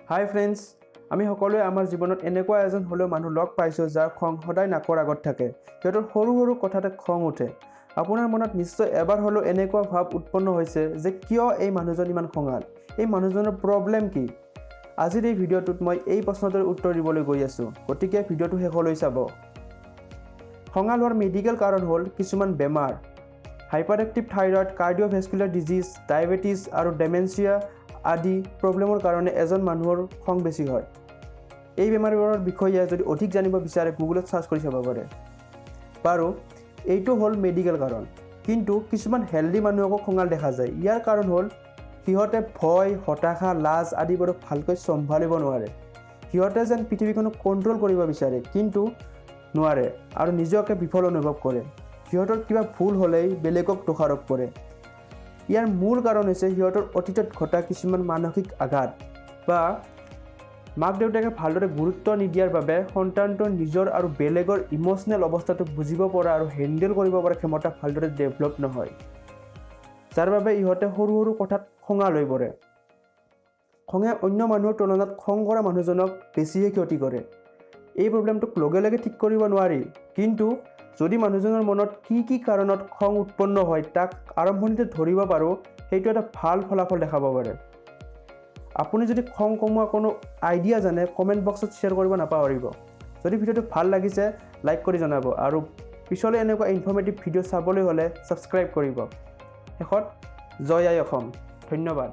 হাই friends, আমি সকলোৱে আমাৰ জীৱনত এনেকুৱা এজন হ'লেও মানুহ লগ পাইছোঁ যাৰ খং সদায় নাকৰ আগত থাকে। সিহঁতৰ সৰু সৰু কথাতে খং উঠে। আপোনাৰ মনত নিশ্চয় এবাৰ হ'লেও এনেকুৱা ভাৱ উৎপন্ন হৈছে যে কিয় এই মানুহজন ইমান খঙাল, এই মানুহজনৰ প্ৰব্লেম কি? আজিৰ এই ভিডিঅ'টোত মই এই প্ৰশ্নটোৰ উত্তৰ দিবলৈ গৈ আছোঁ, গতিকে ভিডিঅ'টো শেষলৈ চাব। খঙাল হোৱাৰ মেডিকেল কাৰণ হ'ল কিছুমান বেমাৰ, hyperactive thyroid, cardiovascular disease, diabetes আৰু ডেমেনচিয়া আদি প্ৰব্লেমৰ কাৰণে এজন মানুহৰ খং বেছি হয়। এই বেমাৰবোৰৰ বিষয়ে যদি অধিক জানিব বিচাৰে গুগলত চাৰ্চ কৰি চাব পাৰে। বাৰু এইটো হ'ল মেডিকেল কাৰণ, কিন্তু কিছুমান হেল্ডি মানুহকো খঙাল দেখা যায়। ইয়াৰ কাৰণ হ'ল সিহঁতে ভয়, হতাশা, লাজ আদিবোৰক ভালকৈ চম্ভালিব নোৱাৰে। সিহঁতে যেন পৃথিৱীখনক কণ্ট্ৰল কৰিব বিচাৰে কিন্তু নোৱাৰে আৰু নিজকে বিফল অনুভৱ কৰে। সিহঁতৰ কিবা ভুল হ'লেই বেলেগক দোষাৰোপ কৰে। ইয়াৰ মূল কাৰণ হৈছে সিহঁতৰ অতীতত ঘটা কিছুমান মানসিক আঘাত বা মাক দেউতাকে ভালদৰে গুৰুত্ব নিদিয়াৰ বাবে সন্তানটোৰ নিজৰ আৰু বেলেগৰ ইম'চনেল অৱস্থাটো বুজিব পৰা আৰু হেণ্ডেল কৰিব পৰা ক্ষমতা ভালদৰে ডেভেলপ নহয়, যাৰ বাবে ইহঁতে সৰু সৰু কথাত খঙাল হৈ পৰে। খঙে অন্য মানুহৰ তুলনাত খং কৰা মানুহজনক বেছিহে ক্ষতি কৰে। এই প্ৰব্লেমটোক লগে লগে ঠিক কৰিব নোৱাৰি, কিন্তু যদি মানুহজনৰ মনত কি কাৰণত খং উৎপন্ন হয় তাক আৰম্ভণিতে ধৰিব পাৰোঁ, সেইটো এটা ভাল ফলাফল দেখাব পাৰে। আপুনি যদি খং কমোৱা কোনো আইডিয়া জানে কমেণ্ট বক্সত শ্বেয়াৰ কৰিব নাপাহৰিব। যদি ভিডিঅ'টো ভাল লাগিছে লাইক কৰি জনাব আৰু পিছলৈ এনেকুৱা ইনফৰ্মেটিভ ভিডিঅ' চাবলৈ হ'লে ছাবস্ক্ৰাইব কৰিব। শেষত জয় আই অসম, ধন্যবাদ।